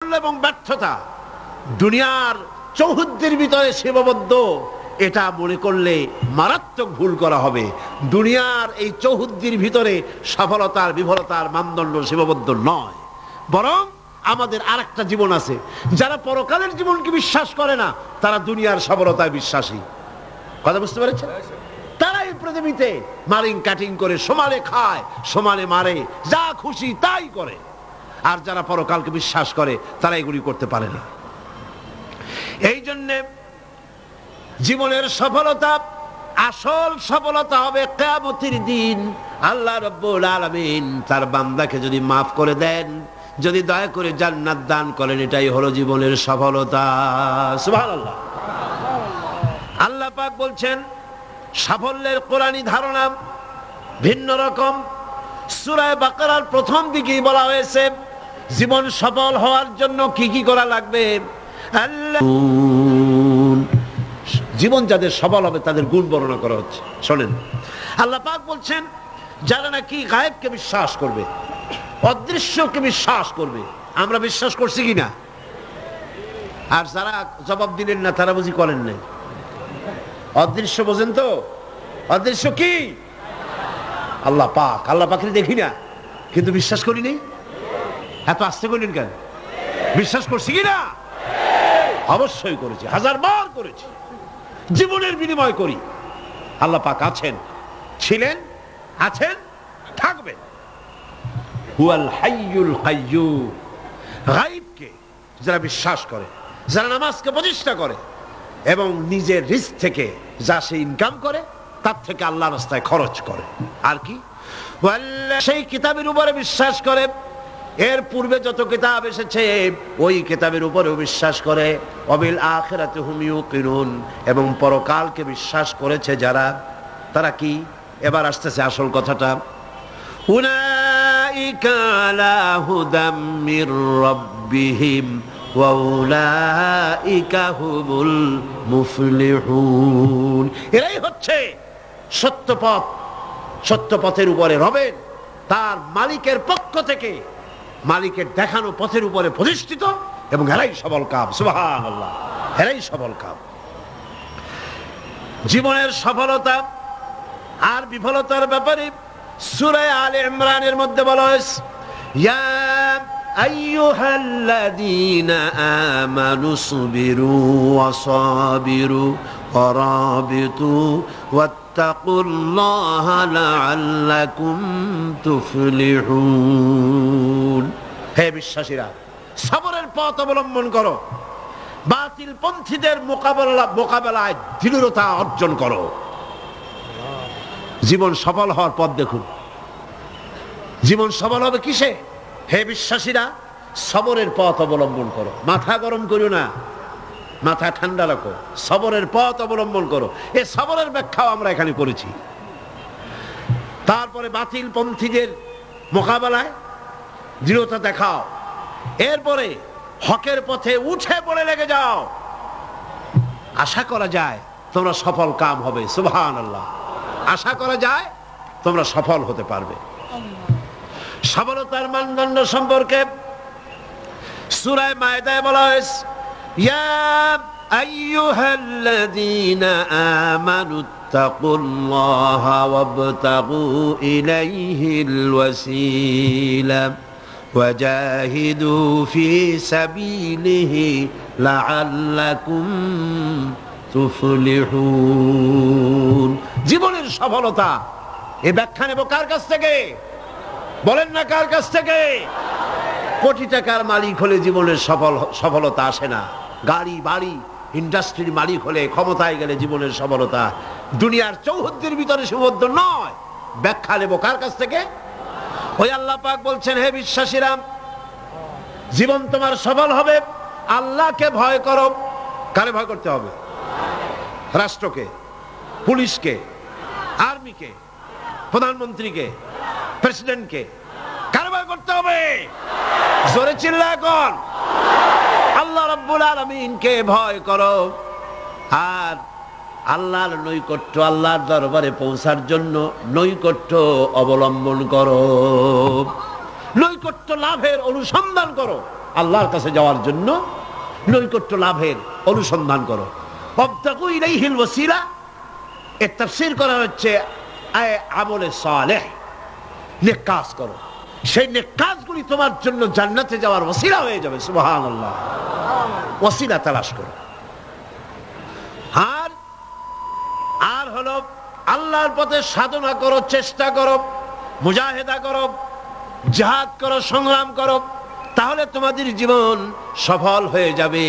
সাফল্য এবং ব্যর্থতা দুনিয়ার চৌহদ্দির ভিতরে সীমাবদ্ধ, এটা মনে করলে মারাত্মক ভুল করা হবে। দুনিয়ার এই চৌহদ্দির ভিতরে সফলতার বিফলতার মানদণ্ড সীমাবদ্ধ নয়, বরং আমাদের আরেকটা জীবন আছে। যারা পরকালের জীবনকে বিশ্বাস করে না, তারা দুনিয়ার সফলতায় বিশ্বাসী। কথা বুঝতে পেরেছেন? তারা এই পৃথিবীতে মারিং কাটিং করে সমানে খায়, সমানে মারে, যা খুশি তাই করে। আর যারা পরকালকে বিশ্বাস করে তারা এগুলি করতে পারে না। এই জন্যে জীবনের সফলতা, আসল সফলতা হবে কিয়ামতের দিন। আল্লাহ রাব্বুল আলামিন তার বান্দাকে যদি মাফ করে দেন, যদি দয়া করে জান্নাত দান করেন, এটাই হলো জীবনের সফলতা। সুবহানাল্লাহ। আল্লাহ পাক বলছেন সাফল্যের কোরআনী ধারণা ভিন্ন রকম। সূরা বাকারার প্রথম দিকেই বলা হয়েছে জীবন সফল হওয়ার জন্য কি কি করা লাগবে। জীবন যাদের সফল হবে তাদের গুণ বর্ণনা করা হচ্ছে। শোনেন, আল্লাহ পাক বলছেন যারা নাকি গায়েবকে বিশ্বাস করবে, অদৃশ্যকে বিশ্বাস করবে। আমরা বিশ্বাস করছি কিনা? আর যারা জবাব দিলেন না তারা বুঝি করেন নাই। অদৃশ্য বোঝেন তো? অদৃশ্য কি? আল্লাহ পাক। আল্লাহ পাকের দেখি না কিন্তু বিশ্বাস করি নেই। এত আস্তে করলেন কেন? বিশ্বাস করছি কিনা? অবশ্যই করেছি, হাজারবার করেছি, জীবনের বিনিময় করি। আল্লাহ পাক আছেন, ছিলেন, আছেন, থাকবেন। হুয়াল হাইয়ুল কাইয়্যুম। গায়বকে যারা বিশ্বাস করে, যারা নামাজকে প্রতিষ্ঠা করে এবং নিজের রিস্ক থেকে যা সে ইনকাম করে তার থেকে আল্লাহর রাস্তায় খরচ করে, আর কি সেই কিতাবের উপরে বিশ্বাস করে, এর পূর্বে যত কিতাব এসেছে ওই কিতাবের উপরেও বিশ্বাস করে, ওয়াবিল আখিরাতি হুম ইউকিনুন, এবং পরকালকে বিশ্বাস করেছে যারা, তারা কি? এবার আসতেছে আসল কথাটা। উলাইকা আলা হুদাম মির রাব্বিহিম ওয়া উলাইকা হুমুল মুফলিহুন। এরাই হচ্ছে সত্য পথ, সত্য পথের উপরে রবেন তার মালিকের পক্ষ থেকে, মালিকের দেখানো পথের উপরে প্রতিষ্ঠিত, এবং এরাই সফল কাম। সুবহানাল্লাহ। এরাই সফল কাম। জীবনের সফলতা আর বিফলতার ব্যাপারে সূরা আলে ইমরানের মধ্যে বলা হয়েছে, ইয়া আইয়ুহাল্লাযীনা আমানু সুবিরু ওয়া সাবিরু ওয়া রাবিতু ওয়াত্তাকুল্লাহা লাআল্লাকুম তুফলিহুন। হে বিশ্বাসীরা, সবরের পথ অবলম্বন করো, বাতিল পন্থীদের মোকাবেলায় দৃঢ়তা অর্জন করো। জীবন সফল হওয়ার পথ দেখুন। জীবন সফল হবে কিসে? হে বিশ্বাসীরা, সবরের পথ অবলম্বন করো। মাথা গরম করো না, মাথা ঠান্ডা রাখো, সবরের পথ অবলম্বন করো। এই সবরের ব্যাখ্যাও আমরা এখানে করেছি। তারপরে বাতিল পন্থীদের মোকাবেলায় দৃঢ়তা দেখাও, এরপরে হকের পথে উঠে পড়ে লেগে যাও। আশা করা যায় তোমরা সফল কাম হবে। সুবহানাল্লাহ। আশা করা যায় তোমরা সফল হতে পারবে। সফলতার মানদণ্ড সম্পর্কে সূরা মায়েদায় বলা হয়েছে, ইয়া আইয়ুহাল্লাযীনা আমানুত্তাকুল্লাহা ওয়াবতাগু ইলাইহিল ওয়াসিলা ওয়াজাহিদু ফি সাবিলিহি লাআল্লাকুম তুফলিহুন। জীবনের সফলতা এই ব্যাখ্যা নেব কার কাছ থেকে? বলেন না কার কাছ থেকে? কোটি টাকার মালিক হলে জীবনের সফলতা আসে না। গাড়ি বাড়ি ইন্ডাস্ট্রির মালিক হলে, ক্ষমতায় গেলে জীবনের সফলতা দুনিয়ার চৌহদ্দির ভিতরে সীমাবদ্ধ নয়। ব্যাখ্যা নেব কার কাছ থেকে? ওই আল্লাহ পাক বলছেন, হে বিশ্বাসীরা, জীবন তোমার সফল হবে আল্লাহকে ভয় করো। কারে ভয় করতে হবে? রাষ্ট্রকে, পুলিশকে, আর্মিকে, প্রধানমন্ত্রীকে, প্রেসিডেন্টকে। কারে ভয় করতে হবে? জোরে চিল্লা এখন। আল্লাহ রাব্বুল আলামিনকে ভয় করো। আর আল্লাহর নৈকট্য, আল্লাহর দরবারে পৌঁছার জন্য নৈকট্য অবলম্বন করো, নৈকট্য লাভের অনুসন্ধান করো। আল্লাহর কাছে যাওয়ার জন্য নৈকট্য লাভের অনুসন্ধান করো। ওয়াবতাগু ইলাইহিল ওয়াসিলা, এর তাফসীর করা হচ্ছে আমলে সালেহ, নেক কাজ করো, সেই নেক কাজগুলি তোমার জন্য জান্নাতে যাওয়ার ওসিলা হয়ে যাবে। সুবহানাল্লাহ, ওসিলা তালাশ করো। আর হলো আল্লাহর পথে সাধনা করো, চেষ্টা করো, মুজাহিদা করো, জিহাদ করো, সংগ্রাম করো, তাহলে তোমাদের জীবন সফল হয়ে যাবে।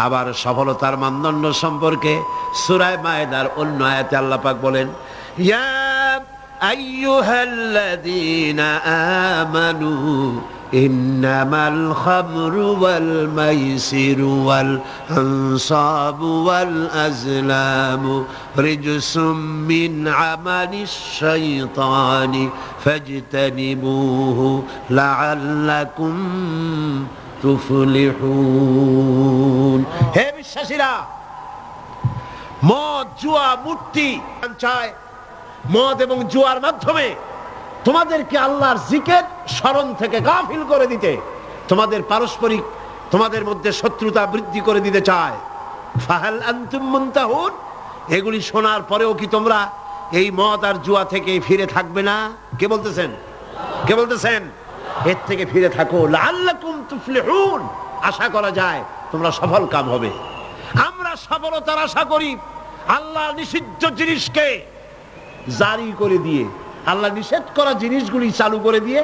আবার সফলতার মানদণ্ড সম্পর্কে সূরা মায়েদার অন্য আয়াতে আল্লাহ পাক বলেন, ইয়া আইয়ুহাল্লাযীনা আমানু ইন্নামাল খামরু ওয়াল মাইসিরু ওয়াল আনসাবু ওয়াল আজলামু রিজসুম মিন আমালিশ শাইতানি ফাজতানিবুহু লাআল্লাকুম তুফলিহুন। হে বিশ্বাসীরা, মদ, জুয়া, মূর্তি চায়, মদ এবং জুয়ার মাধ্যমে তোমাদেরকে আল্লাহর জিকির স্মরণ থেকে গাফিল করে দিতে, তোমাদের পারস্পরিক, তোমাদের মধ্যে শত্রুতা বৃদ্ধি করে দিতে চায়। ফাহাল আনতুম মুনতাহুন, এগুলি শোনার পরেও কি তোমরা এই মদ আর জুয়া থেকে ফিরে থাকবে না? কে বলতেছেন? কে বলতেছেন? এর থেকে ফিরে থাকো, লাআল্লাকুম তুফলিহুন, আশা করা যায় তোমরা সফল কাম হবে। আমরা সফলতার আশা করি আল্লাহ নিষিদ্ধ জিনিসকে জারি করে দিয়ে, আল্লাহ নিষেধ করা জিনিসগুলি চালু করে দিয়ে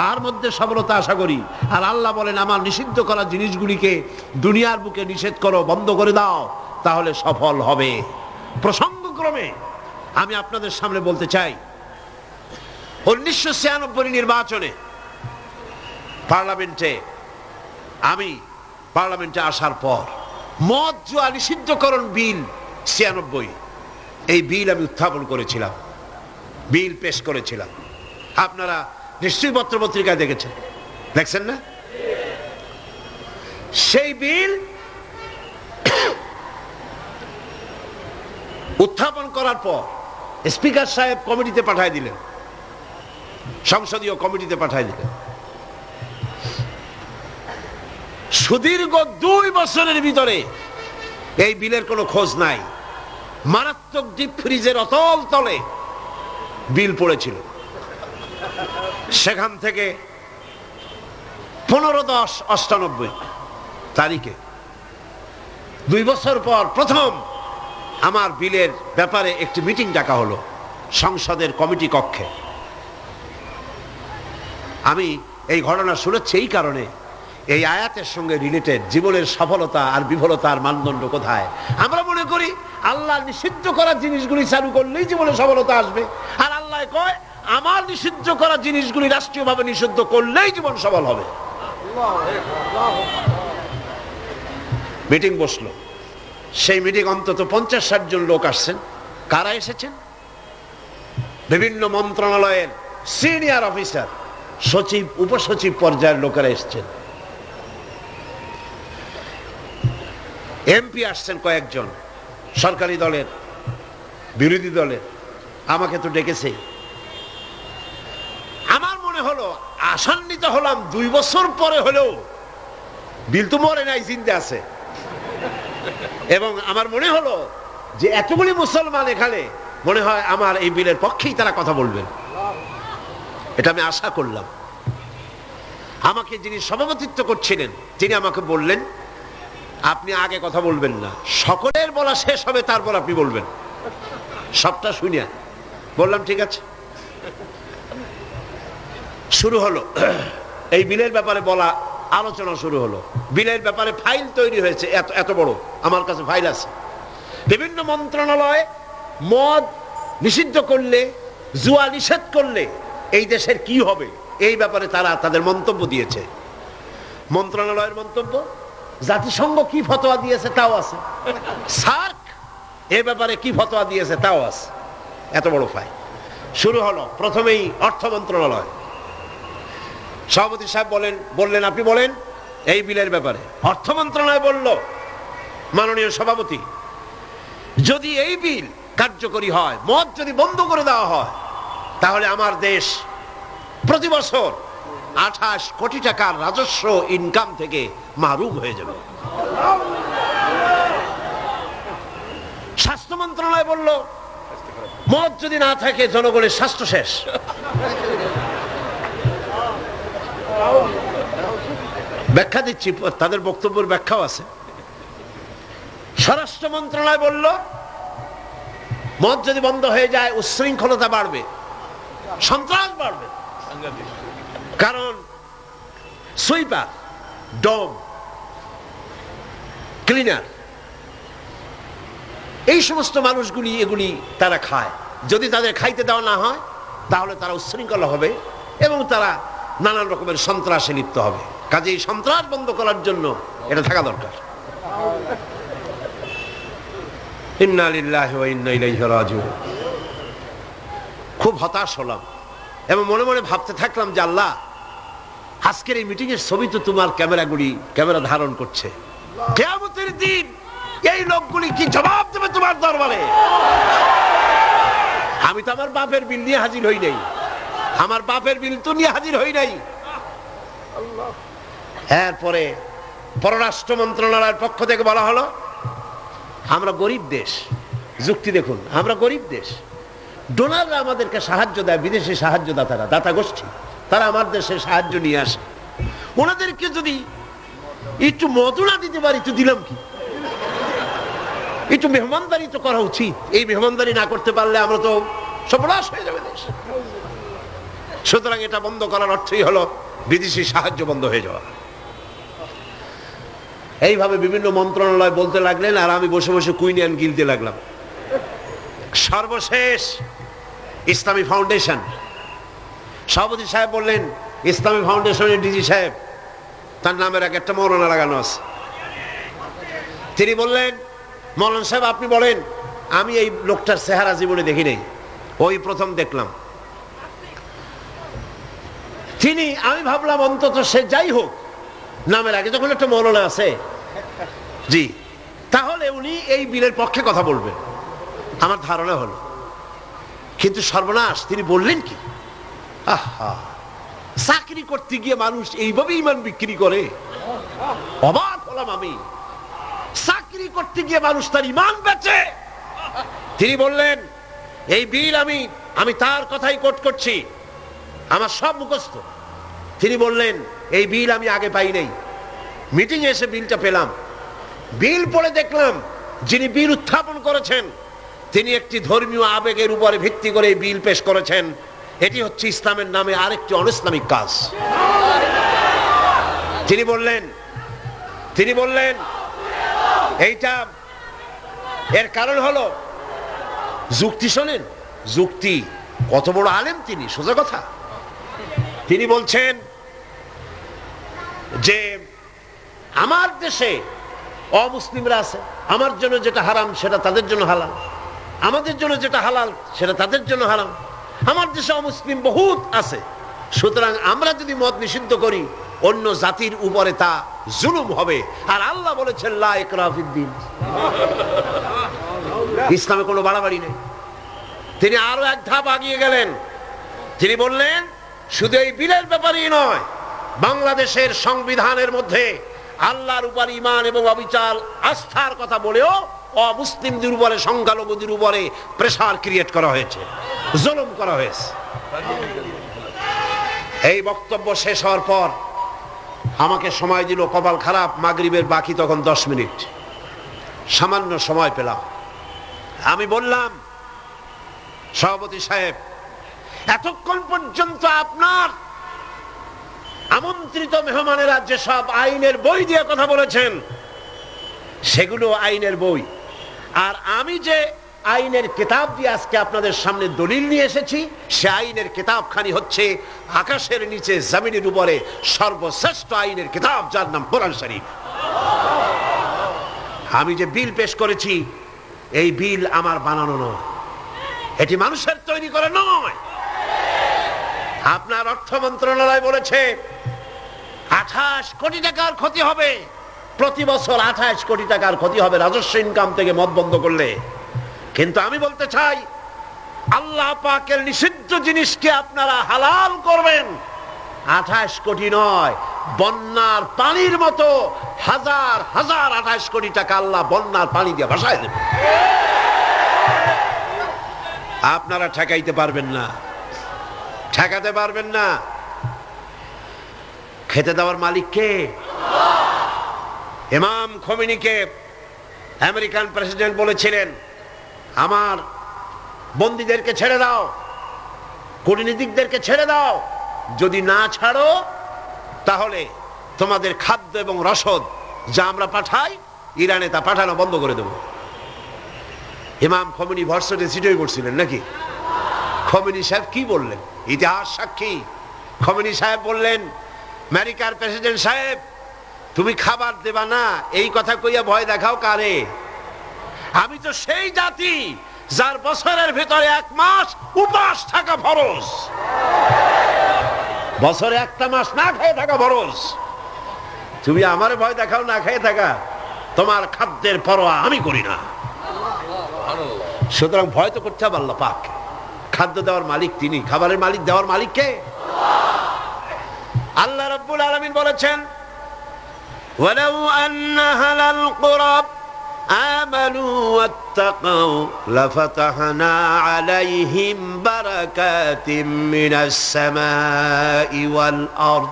তার মধ্যে সফলতা আশা করি। আর আল্লাহ বলেন, আমার নিষিদ্ধ করা জিনিসগুলিকে দুনিয়ার বুকে নিষেধ করো, বন্ধ করে দাও, তাহলে সফল হবে। প্রসঙ্গক্রমে আমি আপনাদের সামনে বলতে চাই, 1996 নির্বাচনে আমি পার্লামেন্টে আসার পর মদ জুয়া নিষিদ্ধকরণ বিল 96, এই বিল আমি উত্থাপন করেছিলাম, বিল পেশ করেছিলাম। আপনারা নিশ্চয়ই পত্র পত্রিকায় দেখেছেন, দেখছেন না? সেই বিল উত্থাপন করার পর স্পিকার সাহেব কমিটিতে পাঠায় দিলেন, সংসদীয় কমিটিতে পাঠায় দিলেন। সুদীর্ঘ 2 বছরের ভিতরে এই বিলের কোনো খোঁজ নাই। মারাত্মক ডিপ ফ্রিজের অতল তলে বিল পড়েছিল। সেখান থেকে 15/10/98 তারিখে 2 বছর পর প্রথম আমার বিলের ব্যাপারে একটি মিটিং ডাকা হলো সংসদের কমিটি কক্ষে। আমি এই ঘটনা শুনেছি এই কারণে, এই আয়াতের সঙ্গে রিলেটেড জীবনের সফলতা আর বিফলতার মানদণ্ড কোথায়। আমরা মনে করি আল্লাহ নিষিদ্ধ করা জিনিসগুলি চালু করলেই জীবনে সফলতা আসবে, আর আল্লাহ কয় আমার নিষিদ্ধ করা জিনিসগুলি রাষ্ট্রীয়ভাবে নিষিদ্ধ করলেই জীবন সফল হবে। মিটিং বসলো, সেই মিটিং অন্তত 50-60 জন লোক আসছেন। কারা এসেছেন? বিভিন্ন মন্ত্রণালয়ের সিনিয়র অফিসার, সচিব, উপসচিব পর্যায়ের লোকেরা এসছেন। এমপি আসছেন কয়েকজন, সরকারি দলের, বিরোধী দলের। আমাকে তো ডেকেছে। আমার মনে হলো, আশান্বিত হলাম, 2 বছর পরে হলেও বিল তো মরে নাই, জিন্দা আছে। এবং আমার মনে হলো যে এতগুলি মুসলমান এখানে, মনে হয় আমার এই বিলের পক্ষেই তারা কথা বলবেন, এটা আমি আশা করলাম। আমাকে যিনি সভাপতিত্ব করছিলেন তিনি আমাকে বললেন, আপনি আগে কথা বলবেন না, সকলের বলা শেষ হবে তারপর আপনি বলবেন। সবটা শুনিয়া বললাম ঠিক আছে। শুরু হলো এই বিলের ব্যাপারে বলা, আলোচনা শুরু হলো। বিলের ব্যাপারে ফাইল তৈরি হয়েছে, এত বড় আমার কাছে ফাইল আছে। বিভিন্ন মন্ত্রণালয় মদ নিষিদ্ধ করলে, জুয়া নিষেধ করলে এই দেশের কি হবে, এই ব্যাপারে তারা তাদের মন্তব্য দিয়েছে। মন্ত্রণালয়ের মন্তব্য, জাতিসংঘ কি ফতোয়া দিয়েছে তাও আছে, সার্ক এ ব্যাপারে কি ফতোয়া দিয়েছে তাও আছে। এত বড় ফাইল। শুরু হলো প্রথমেই অর্থ মন্ত্রণালয়। সভাপতি সাহেব বললেন আপনি বলেন এই বিলের ব্যাপারে। অর্থ মন্ত্রণালয় বলল, মাননীয় সভাপতি, যদি এই বিল কার্যকরী হয়, মদ যদি বন্ধ করে দেওয়া হয়, তাহলে আমার দেশ প্রতি বছর 28 কোটি টাকার রাজস্ব ইনকাম থেকে মাহরুম হয়ে যাবে। স্বাস্থ্য মন্ত্রণালয় বলল মদ যদি না থাকে জনগণের স্বাস্থ্য শেষ। ব্যাখ্যা দিচ্ছি, তাদের বক্তব্যের ব্যাখ্যাও আছে। স্বরাষ্ট্র মন্ত্রণালয় বলল মদ যদি বন্ধ হয়ে যায় উচ্ছৃঙ্খলতা বাড়বে, সন্ত্রাস বাড়বে। কারণ সুইপার, ডম, ক্লিনার, এই সমস্ত মানুষগুলি এগুলি তারা খায়। যদি তাদের খাইতে দেওয়া না হয় তাহলে তারা উচ্ছৃঙ্খল হবে এবং তারা নানান রকমের সন্ত্রাসে লিপ্ত হবে। কাজে এই সন্ত্রাস বন্ধ করার জন্য এটা থাকা দরকার। ইন্না লিল্লাহি ওয়া ইন্না ইলাইহি রাজিউন। খুব হতাশ হলাম এবং মনে মনে ভাবতে থাকলাম যে আল্লাহ, আজকের এই মিটিং এর ছবি তো তোমার ক্যামেরা ধারণ করছে। কিয়ামতের দিন এই লোকগুলি কি জবাব দেবে তোমার দরবারে? আমি তো আমার বাপের বিল নিয়ে হাজির হই নাই, আমার বাপের বিল তো নিয়ে হাজির হই নাই। এরপরে পররাষ্ট্র মন্ত্রণালয়ের পক্ষ থেকে বলা হলো আমরা গরিব দেশ। যুক্তি দেখুন, আমরা গরিব দেশ, ডোনাররা আমাদেরকে সাহায্য দেয়, বিদেশি সাহায্যদাতারা, দাতা গোষ্ঠী, তারা আমার দেশে সাহায্য নিয়ে আসে। ওনাদেরকে যদি একটু মদুনা দিতে পারি তো দিলাম কি, একটু মেহমানদারি তো করা উচিত। এই মেহমানদারি না করতে পারলে আমরা তো সর্বনাশ হয়ে যাবে দেশ। সুতরাং এটা বন্ধ করার অর্থই হলো বিদেশি সাহায্য বন্ধ হয়ে যাওয়া। এইভাবে বিভিন্ন মন্ত্রণালয় বলতে লাগলেন আর আমি বসে বসে কুইনিয়ান গিলতে লাগলাম। সর্বশেষ ইসলামী ফাউন্ডেশন সভাপতি সাহেব বললেন, ইসলামী ফাউন্ডেশনের ডিজি সাহেব, তার নামের এক একটা মৌলানা লাগানো আছে। তিনি বললেন, মৌলানা সাহেব আপনি বলেন। আমি এই লোকটার চেহারা জীবনে দেখি নাই, ওই প্রথম দেখলাম। আমি ভাবলাম অন্তত সে যাই হোক, নামের আগে যখন একটা মৌলানা আছে জি, তাহলে উনি এই বিলের পক্ষে কথা বলবেন, আমার ধারণা হলো। কিন্তু সর্বনাশ, তিনি বললেন কি, আহা, চাকরি করতে গিয়ে মানুষ এইভাবে ইমান বিক্রি করে? অবাক হলাম আমি। চাকরি করতে গিয়ে মানুষ তার ইমান বেচে। তিনি বললেন এই বিল, আমি তার কথাই কোট করছি, আমার সব মুখস্থ। তিনি বললেন এই বিল আমি আগে পাই নাই, মিটিং এসে বিলটা পেলাম। বিল পড়ে দেখলাম যিনি বিল উত্থাপন করেছেন তিনি একটি ধর্মীয় আবেগের উপরে ভিত্তি করে এই বিল পেশ করেছেন। এটি হচ্ছে ইসলামের নামে আরেকটি অনইসলামিক কাজ। তিনি বললেন এইটা, এর কারণ হলো যুক্তি। শোনেন যুক্তি, কত বড় আলেম তিনি, সোজা কথা। তিনি বলছেন যে আমার দেশে অমুসলিমরা আছে, আমার জন্য যেটা হারাম সেটা তাদের জন্য হালাল, আমাদের জন্য যেটা হালাল সেটা তাদের জন্য হারাম। আমার দেশে অমুসলিম বহুত আছে, সুতরাং আমরা যদি মদ নিষিদ্ধ করি অন্য জাতির উপরে তা জুলুম হবে। আর আল্লাহ বলেছেন লা ইকরাহা ফিদ্দীন, ইসলামে কোনো বাড়াবাড়ি নেই। তিনি আরো এক ধাপ আগিয়ে গেলেন। তিনি বললেন শুধু এই বিলের ব্যাপারেই নয়, বাংলাদেশের সংবিধানের মধ্যে আল্লাহর উপর ঈমান এবং অবিচল আস্থার কথা বলেও অমুসলিমদের উপরে, সংখ্যালঘুদের উপরে প্রেসার ক্রিয়েট করা হয়েছে, জুলুম করা হয়েছে। এই বক্তব্য শেষ হওয়ার পর আমাকে সময় দিল, কপাল খারাপ, মাগরিবের বাকি তখন 10 মিনিট, সামান্য সময় পেলাম। আমি বললাম সভাপতি সাহেব, এতক্ষণ পর্যন্ত আপনার আমন্ত্রিত মেহমানেরা যেসব আইনের বই দিয়ে কথা বলেছেন সেগুলো আইনের বই, আর আমি যে আইনের কিতাব দিয়ে আজকে আপনাদের সামনে দলিল নিয়ে এসেছি সে আইনের কিতাবখানি হচ্ছে আকাশের নিচে জমিনের উপরে সর্বশ্রেষ্ঠ আইনের কিতাব, যার নাম কোরআন শরীফ। আমি যে বিল পেশ করেছি এই বিল আমার বানানো নয়, এটি মানুষের তৈরি করা নয়। আপনার অর্থ মন্ত্রণালয় বলেছে 28 কোটি টাকার ক্ষতি হবে প্রতি বছর, 28 কোটি টাকার ক্ষতি হবে রাজস্ব ইনকাম থেকে মদ বন্ধ করলে। কিন্তু আমি বলতে চাই আল্লাহ পাকের নিষিদ্ধ জিনিসকে আপনারা হালাল করবেন, 28 কোটি নয়, বন্যার পানির মতো হাজার হাজার 28 কোটি টাকা আল্লাহ বন্যার পানি দিয়ে ভাসায় দেবে। আপনারা ঠেকাইতে পারবেন না, ঠেকাতে পারবেন না। খেতে দেওয়ার মালিক কে? ইমাম খোমেনিকে আমেরিকান প্রেসিডেন্ট বলেছিলেন, আমার বন্দীদেরকে ছেড়ে দাও, কূটনীতিকদেরকে ছেড়ে দাও, যদি না ছাড়ো তাহলে তোমাদের খাদ্য এবং রসদ যা আমরা পাঠাই ইরানে তা পাঠানো বন্ধ করে দেব। ইমাম খোমেনি ভার্সিটি সিটে করছিলেন নাকি? খোমেনি সাহেব কি বললেন? ইতিহাস সাক্ষী। খোমেনি সাহেব বললেন, আমেরিকার প্রেসিডেন্ট সাহেব, তুমি খাবার দেবা না এই কথা কইয়া ভয় দেখাও কারে? আমি তো সেই জাতি যার বছরের ভিতরে 1 মাস উপাস থাকা ফরজ, বছরে 1টা মাস না খেয়ে থাকা ফরজ। তুমি আমারে ভয় দেখাও না খেয়ে থাকা, তোমার খাদ্যের পরোয়া আমি করি না। সুতরাং ভয় তো করতে হবে আল্লাহ পাক। খাদ্য দেওয়ার মালিক তিনি, খাবারের মালিক দেওয়ার মালিক কে? আল্লাহ রাব্বুল আলামিন বলেছেন, ওয়ালাউ আন্না আহলাল কুরা আমানু ওয়াত্তাকাউ লাফাতাহনা আলাইহিম বারাকাতিম মিনাস সামাই ওয়াল আরদ।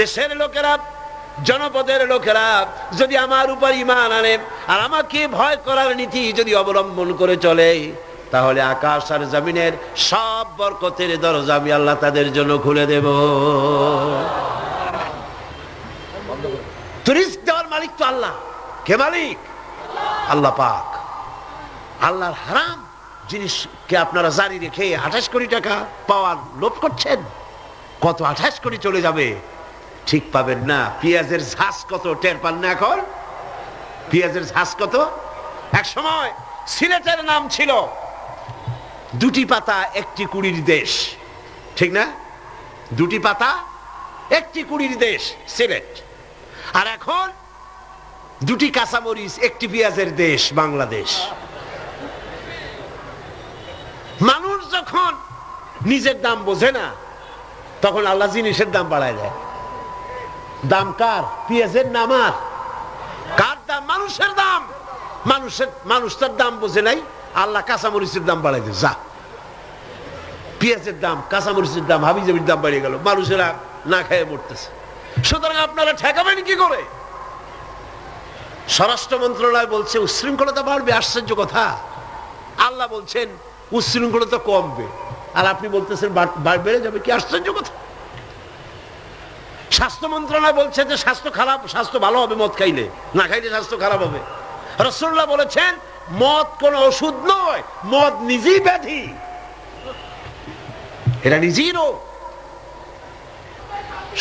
দেশের লোকেরা, জনপদের লোকেরা যদি আমার উপর ঈমান আনে আর আমাকে ভয় করার নীতি যদি অবলম্বন করে চলে, তাহলে আকাশ আর জমিনের সব বরকতের দরজা আমি আল্লাহ তাদের জন্য খুলে দেব। রিজক দেওয়ার মালিক তো আল্লাহ। কে মালিক? আল্লাহ পাক। আল্লাহর হারাম জিনিসকে আপনারা জারি রেখে 28 কোটি টাকা পাওয়ার লোভ করছেন। কত 28 কোটি চলে যাবে ঠিক পাবেন না। পেঁয়াজের ঝাঁজ কত টের পান না এখন? পেঁয়াজের ঝাঁজ কত? এক সময় সিলেটের নাম ছিল 2টি পাতা 1টি কুড়ির দেশ, ঠিক না? 2টি পাতা 1টি কুড়ির দেশ সিলেট। আর এখন 2টি কাঁচামরিচ 1টি পেঁয়াজের দেশ বাংলাদেশ। মানুষ যখন নিজের দাম বোঝে না তখন আল্লাহ জিনিসের দাম বাড়ায় দেয়। দাম কার? পেঁয়াজের নাম আর কার দাম? মানুষের দাম। মানুষ তার দাম বোঝে নাই, আল্লাহ কাঁচামরিচের দাম বাড়াই দেয়। যা, পেঁয়াজের দাম, কাঁচামরিচের দাম, হাবিজাবির দাম বাড়িয়ে গেল, মানুষেরা না খেয়ে মরতেছে। সুতরাং আপনারা ঠেকাবেন কি করে? স্বরাষ্ট্র মন্ত্রণালয় বলছে উচ্ছৃঙ্খলতা বাড়বে। আশ্চর্য কথা। আল্লাহ বলছেন উচ্ছৃঙ্খলতা কমবে, আর আপনি বলতেছেন বেড়ে যাবে। কি আশ্চর্য কথা। স্বাস্থ্য মন্ত্রণালয় বলছে যে স্বাস্থ্য খারাপ, স্বাস্থ্য ভালো হবে মদ খাইলে, না খাইলে স্বাস্থ্য খারাপ হবে। রাসূলুল্লাহ বলেছেন মদ কোন ওষুধ নয়, মদ নিজেই ব্যাধি, এটা নিজেই রোগ।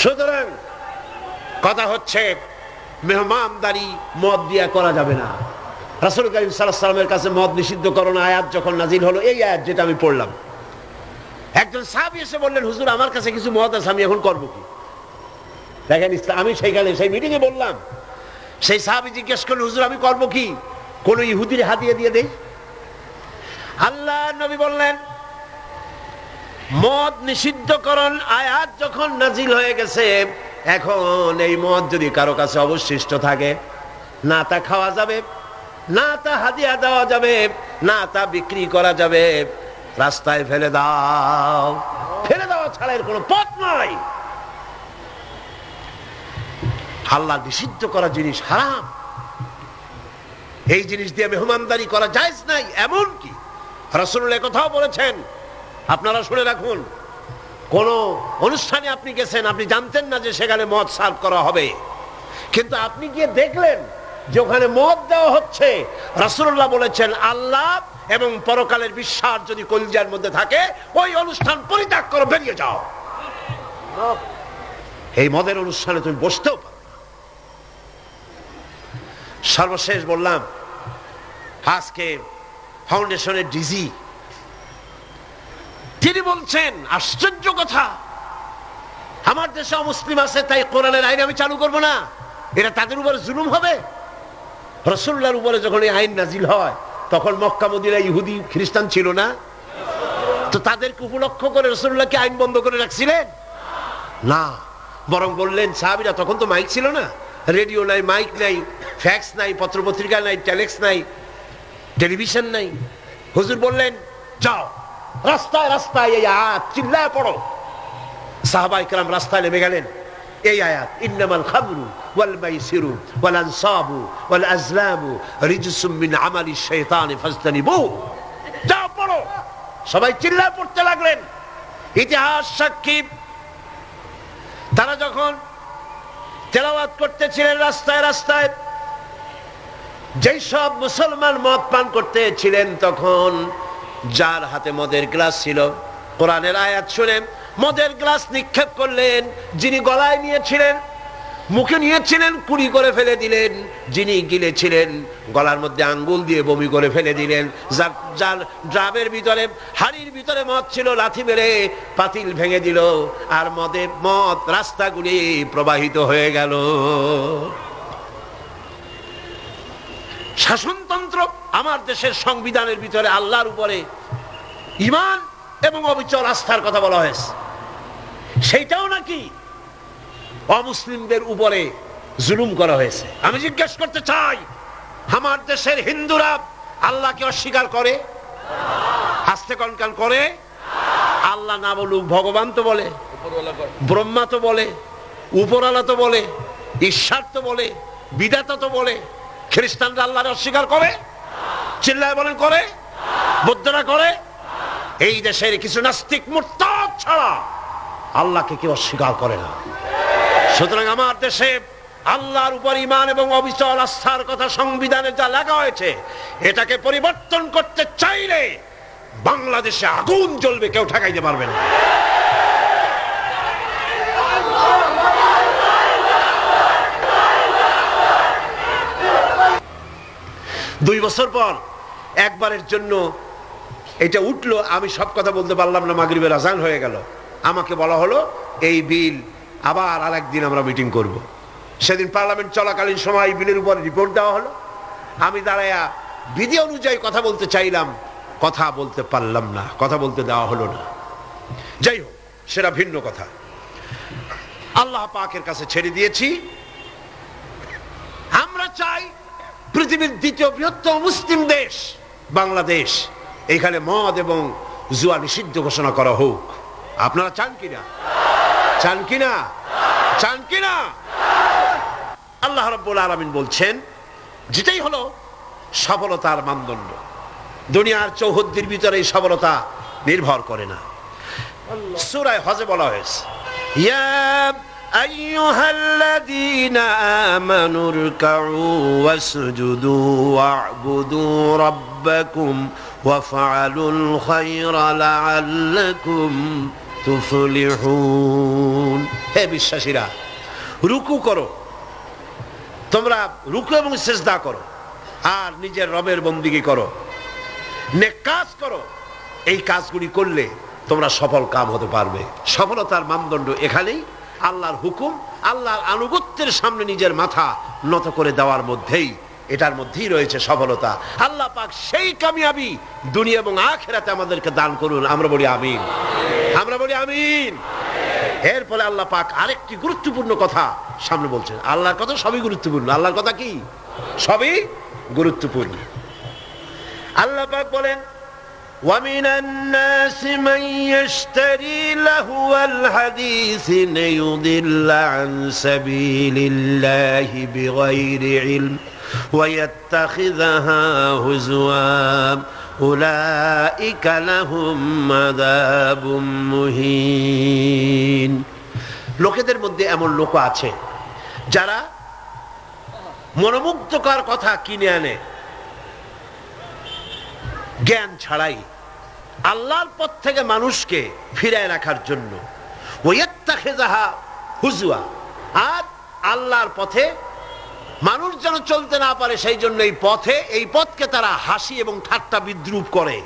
সুতরাং কথা হচ্ছে মেহমানদারি মদ দিয়া করা যাবে না। রাসূল কারীম সাল্লাল্লাহু আলাইহি ওয়াসাল্লামের কাছে মদ নিষিদ্ধকরণ আয়াত যখন নাজিল হলো, এই আয়াত যেটা আমি পড়লাম, একজন সাহাবী এসে বললেন, হুজুর আমার কাছে কিছু মদ আছে, আমি এখন করবো কি? দেখেন, আমি সেইখানে সেই মিটিংয়ে বললাম, সেই সাহাবী জিজ্ঞেস করলেন, হুজুর আমি করবো কি? কোন ইহুদির হাদিয়া দিয়ে দেই? আল্লাহ নবী বললেন, মদ নিষিদ্ধকরণ আয়াত যখন নাজিল হয়ে গেছে, এখন এই মদ যদি কারো কাছে অবশিষ্ট থাকে, না তা খাওয়া যাবে, না তা হাদিয়া দেওয়া যাবে, না তা বিক্রি করা যাবে, রাস্তায় ফেলে দাও। ফেলে দেওয়া ছাড়া এর কোনো পথ নাই। আল্লাহ নিষিদ্ধ করা জিনিস হারাম, এই জিনিস দিয়ে মেহমানদারি করা জায়েজ নাই। এমনকি রাসূলুল্লাহ কথাও বলেছেন, আপনারা শুনে রাখুন, কোন অনুষ্ঠানে আপনি গেছেন, আপনি জানতেন না যে সেখানে মদ সার্ভ করা হবে, কিন্তু আপনি গিয়ে দেখলেন যে ওখানে মদ দেওয়া হচ্ছে। রাসূলুল্লাহ বলেছেন, আল্লাহ এবং পরকালের বিশ্বাস যদি কলিজার মধ্যে থাকে, ওই অনুষ্ঠান পরিত্যাগ করো, বেরিয়ে যাও। এই মদের অনুষ্ঠানে তুমি বসতেও পারো। সর্বশেষ বললাম, আজকে ফাউন্ডেশনের ডিজি তিনি বলছেন, আশ্চর্য কথা, আমার দেশে মুসলিম আছে তাই কোরআনের আইন আমি চালু করব না, এটা তাদের উপরে জুলুম হবে। রাসূলুল্লাহর উপরে যখন এই আইন নাজিল হয়, তখন মক্কা মদিনায় ইহুদি খ্রিস্টান ছিল না? তো তাদেরকে উপলক্ষ করে রাসূলুল্লাহ কি আইন বন্ধ করে রাখছিলেন? না, বরং বললেন সাহাবীরা তখন তো মাইক ছিল না, রেডিও নাই, মাইক নাই, ফ্যাক্স নাই, পত্রপত্রিকা নাই, টেলেক্স নাই, টেলিভিশন নাই। হুজুর বললেন যাও রাস্তায় রাস্তায় এই আয়াত চিল্লায় পড়ো। সাহাবায়ে কেরাম রাস্তায় নেমে গেলেন। এই আয়াত, ইন্নামাল খামরু ওয়াল মাইসিরু ওয়াল আনসাবু ওয়াল আজলামু রিজসুম মিন আমালিশ শাইতানি ফাজতানিবুহু, যাও পড়ো। সবাই চিল্লায় পড়তে লাগলেন। ইতিহাস সাক্ষী, তারা যখন তেলাওয়াত করতেছিলেন রাস্তায় রাস্তায়, যেই সব মুসলমান মদ পান করতেছিলেন, তখন যার হাতে মদের গ্লাস ছিল, কোরআনের আয়াত শুনে মদের গ্লাস নিক্ষেপ করলেন। যিনি গলায় নিয়েছিলেন, মুখে নিয়েছিলেন, কুড়ি করে ফেলে দিলেন। যিনি গিলেছিলেন, গলার মধ্যে আঙ্গুল দিয়ে বমি করে ফেলে দিলেন। যার ড্রামের ভিতরে, হাড়ির ভিতরে মদ ছিল, লাথি মেরে পাতিল ভেঙে দিল, আর মদ রাস্তাগুলি প্রবাহিত হয়ে গেল। শাসনতন্ত্র, আমার দেশের সংবিধানের ভিতরে আল্লাহর উপরে ঈমান এবং অবিচল আস্থার কথা বলা হয়েছে, সেইটাও নাকি অমুসলিমদের উপরে জুলুম করা হয়েছে। আমি জিজ্ঞেস করতে চাই, আমার দেশের হিন্দুরা আল্লাহকে অস্বীকার করে? হাসতে কনকান করে? আল্লাহ না বলুক, ভগবান তো বলে, ব্রহ্মা তো বলে, উপরওয়ালা তো বলে, ঈশ্বর তো বলে, বিধাতা তো বলে। খ্রিস্টানরা আল্লাহর অস্বীকার করে? চিল্লায় বলেন করে? বৌদ্ধরা করে? এই দেশের কিছু নাস্তিক মুরতাদ ছাড়া আল্লাহকে কেউ অস্বীকার করে না। সুতরাং আমার দেশে আল্লাহর উপর ঈমান এবং অবিচল আস্থার কথা সংবিধানে যা লেখা হয়েছে, এটাকে পরিবর্তন করতে চাইলে বাংলাদেশে আগুন জ্বলবে, কেউ ঠেকাইতে পারবে না। দুই বছর পর একবারের জন্য এটা উঠলো, আমি সব কথা বলতে পারলাম না, মাগরিবের আজান হয়ে গেল। আমাকে বলা হলো এই বিল আবার আরেকদিন আমরা মিটিং করব। সেদিন পার্লামেন্ট চলাকালীন সময় এই বিলের উপর রিপোর্ট দেওয়া হলো। আমি দাঁড়ায়া বিধি অনুযায়ী কথা বলতে চাইলাম, কথা বলতে পারলাম না, কথা বলতে দেওয়া হলো না। যাই হোক, সেটা ভিন্ন কথা। আল্লাহ পাকের কাছে ছেড়ে দিয়েছি। আমরা চাই পৃথিবীর দ্বিতীয় বৃহত্তম মুসলিম দেশ বাংলাদেশ, এখানে মদ এবং জুয়া নিষিদ্ধ ঘোষণা করা হোক। আপনারা চান কিনা? চান কিনা? চান কিনা? আল্লাহ রাব্বুল আলামিন বলছেন, যেটাই হলো সফলতার মানদণ্ড, দুনিয়ার চৌহদ্দির ভিতরে এই সফলতা নির্ভর করে না। সূরা হজে বলা হয়েছে, ইয়া আইয়ুহাল্লাযীনা আমানু রুকউ ওয়াসজুদু ওয়া'বুদু রাব্বাকুম ওয়াফআলুল খায়রা লাআল্লাকুম তুফলিহুন। হে বিশ্বাসীরা, রুকু করো, তোমরা রুকু এবং সিজদা করো, আর নিজের রবের বন্দেগী করো, নেক কাজ করো। এই কাজগুলি করলে তোমরা সফল কাম হতে পারবে। সফলতার মানদণ্ড এখানেই আল্লাহর হুকুম, আল্লাহর আনুগত্যের সামনে নিজের মাথা নত করে দেওয়ার মধ্যেই, এটার মধ্যেই রয়েছে সফলতা। আল্লাহ পাক সেই কামিয়াবি দুনিয়া এবং আখিরাতে আমাদেরকে দান করুন। আমরা বলি আমিন, আমরা বলি আমিন। এর ফলে আল্লাহ পাক আরেকটি গুরুত্বপূর্ণ কথা সামনে বলছেন। আল্লাহর কথা সবই গুরুত্বপূর্ণ। আল্লাহর কথা কি? সবই গুরুত্বপূর্ণ। আল্লাহ পাক বলেন, وَمِنَ النَّاسِ مَن يَشْتَرِي لَهْوَ الْحَدِيثِ لِيُضِلَّ عَن سَبِيلِ اللَّهِ بِغَيْرِ عِلْمٍ وَيَتَّخِذَهَا هُزُوًا أُولَئِكَ لَهُمْ عَذَابٌ مُهِينٌ। লোকেদের মধ্যে এমন লোক আছে যারা মনোমুগ্ধকর কথা কিনে আনে জ্ঞান ছাড়াই, আল্লাহর পথ থেকে মানুষকে ফিরায় রাখার জন্য। ওয়াত্তাখিযাহা হুজুয়া, আর আল্লাহর পথে মানুষ যেন চলতে না পারে সেই জন্য এই পথকে তারা হাসি এবং ঠাট্টা বিদ্রুপ করে।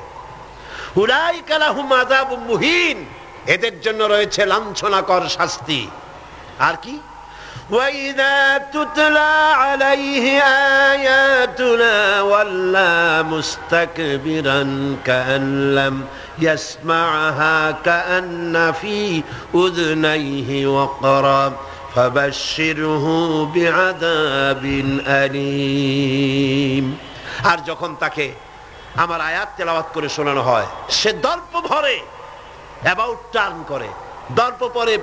উলাইকা লাহুম আযাবুম মুহিন, এদের জন্য রয়েছে লাঞ্ছনাকর শাস্তি। আর কি? وَإِذَا تُتْلَى عَلَيْهِ آيَاتُنَا وَلَّى مُسْتَكْبِرًا كَأَنْ لَمْ يَسْمَعْهَا كَأَنَّ فِي أُذُنَيْهِ وَقْرًا فَبَشِّرْهُ بِعَذَابٍ أَلِيمٍ। আর যখন তাকে আমার আয়াত তেলাওয়াত করে শোনানো হয়, সে দর্প ভরে অ্যাবাউট টার্ন করে, দর্প পরে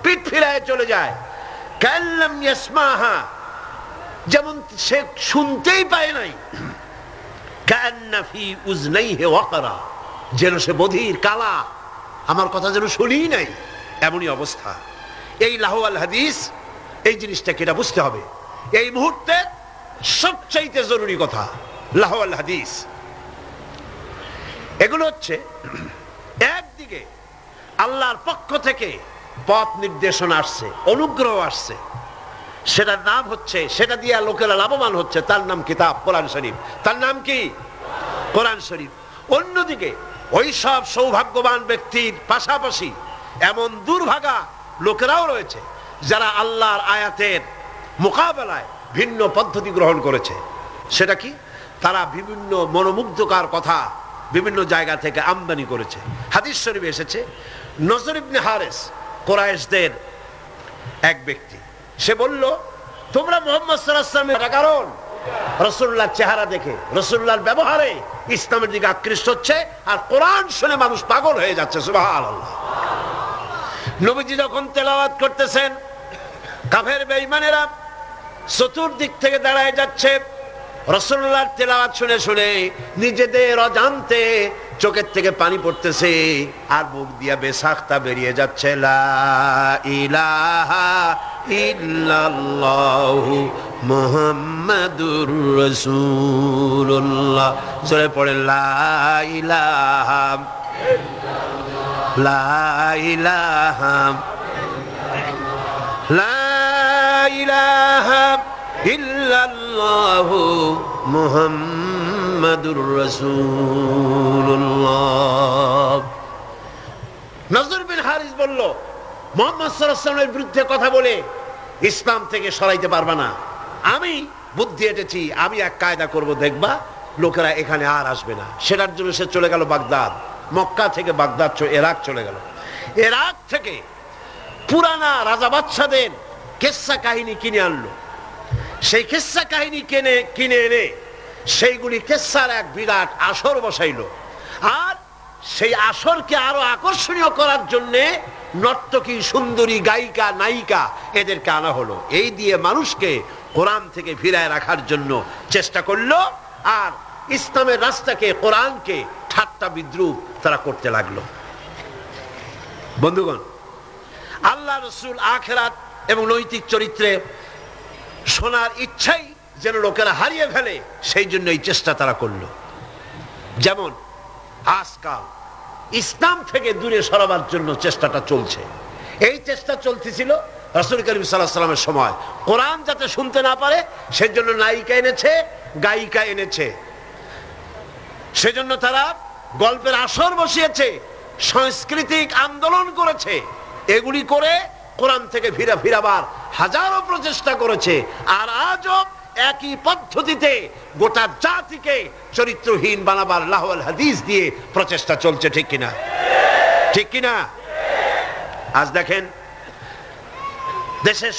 পিঠ ফিরায় চলে যায়। কাল্লাম ইয়াসমাহা, যেমন সে শুনতেই পায় নাই। কান্না ফি উযনাইহি ওয়াকরা, যেন সে বধির কালা, আমার কথা যেন শুনিই নাই, এমনই অবস্থা। এই লাহওয়াল হাদিস, এই জিনিসটাকে এটা বুঝতে হবে। এই মুহূর্তে সবচাইতে জরুরি কথা লাহওয়াল হাদিস। এগুলো হচ্ছে একদিকে আল্লাহর পক্ষ থেকে পথ নির্দেশনা আসছে, অনুগ্রহ আসছে, সেটার নাম হচ্ছে, সেটা দিয়ে লোকেরা লাভবান হচ্ছে, তার নাম কিতাব কোরআন শরীফ। তার নাম কি? কোরআন শরীফ। অন্যদিকে ওই সব সৌভাগ্যবান ব্যক্তির পাশাপাশি এমন দুর্ভাগা লোকেরাও রয়েছে যারা আল্লাহর আয়াতের মোকাবেলায় ভিন্ন পদ্ধতি গ্রহণ করেছে। সেটা কি? তারা বিভিন্ন মনোমুগ্ধকর কথা বিভিন্ন জায়গা থেকে আমদানি করেছে। হাদিস শরীফে এসেছে, নজর ইবনে হারেস, কুরাইশদের এক ব্যক্তি, সে বলল, তোমরা মুহাম্মদ সাল্লাল্লাহু আলাইহি ওয়াসাল্লামের কারণ রাসূলুল্লাহর চেহারা দেখে, রাসূলুল্লাহর ব্যবহারে ইসলামের দিকে আকৃষ্ট হচ্ছে, আর কোরআন শুনে মানুষ পাগল হয়ে যাচ্ছে। সুবহানাল্লাহ। নবীজি যখন তেলাওয়াত করতেছেন, কাফের বেঈমানেরা চতুর্দিক থেকে দাঁড়ায় যাচ্ছে। রাসূলুল্লাহর তেলাওয়াত শুনে শুনে নিজেদের অজান্তে চোখের থেকে পানি পড়তেছে, আর মুখ দিয়া বেসাখতা বেরিয়ে যাচ্ছে। লা ইলাহা ইল্লাল্লাহু মুহাম্মাদুর রাসূলুল্লাহ। জোরে পড়ে লা ইলাহা লা ইলাহা লা ইলাহা ইল্লাল্লাহু মুহাম্মাদুর রাসূলুল্লাহ। নজর বিন হারিস বলল, মুহাম্মদ সাল্লাল্লাহু আলাইহি ওয়াসাল্লামের বিরুদ্ধে কথা বলে ইসলাম থেকে সরাইতে পারবা না। আমি বুদ্ধি এঁটেছি, আমি এক কায়দা করব, দেখবা লোকেরা এখানে আর আসবে না। সেটার জন্য সে চলে গেল বাগদাদ। মক্কা থেকে বাগদাদ ইরাক চলে গেল। ইরাক থেকে পুরানা রাজা বাদশাদের কিসসা কাহিনী কিনে আনলো। সেই কিসসা কাহিনী কিনে এনে সেইগুলি কিসসার এক বিরাট আসর বসাইলো। আর সেই আসরকে আরো আকর্ষণীয় করার জন্য নর্তকী, সুন্দরী, গায়িকা, নায়িকা এদেরকে আনা হলো। এই দিয়ে মানুষকে কোরআন থেকে ফিরায় রাখার জন্য চেষ্টা করলো, আর ইসলামের রাস্তাকে, কোরআনকে ঠাট্টা বিদ্রুপ তারা করতে লাগলো। বন্ধুগণ, আল্লাহ রাসূল আখিরাত এবং নৈতিক চরিত্রে শোনার ইচ্ছাই যেন লোকেরা হারিয়ে ফেলে, সেই জন্য এই চেষ্টা তারা করলো। যেমন আজকাল ইসলাম থেকে দূরে সরাবার জন্য চেষ্টাটা চলছে। এই চেষ্টা চলতেছিল রাসূল করিম সাল্লাল্লাহু আলাইহি ওয়াসাল্লামের সময়। কোরআন যাতে শুনতে না পারে সেজন্য নায়িকা এনেছে, গায়িকা এনেছে, সেজন্য তারা গল্পের আসর বসিয়েছে, সাংস্কৃতিক আন্দোলন করেছে। এগুলি করে কোরআন থেকে ফিরাবার হাজারো প্রচেষ্টা করেছে। আর আজও একই পদ্ধতিতে গোটা জাতিকে চরিত্রহীন বানাবার লাহওয়াল হাদিস দিয়ে প্রচেষ্টা চলছে। ঠিক কিনা? ঠিক কিনা? আজ দেখেন দেশের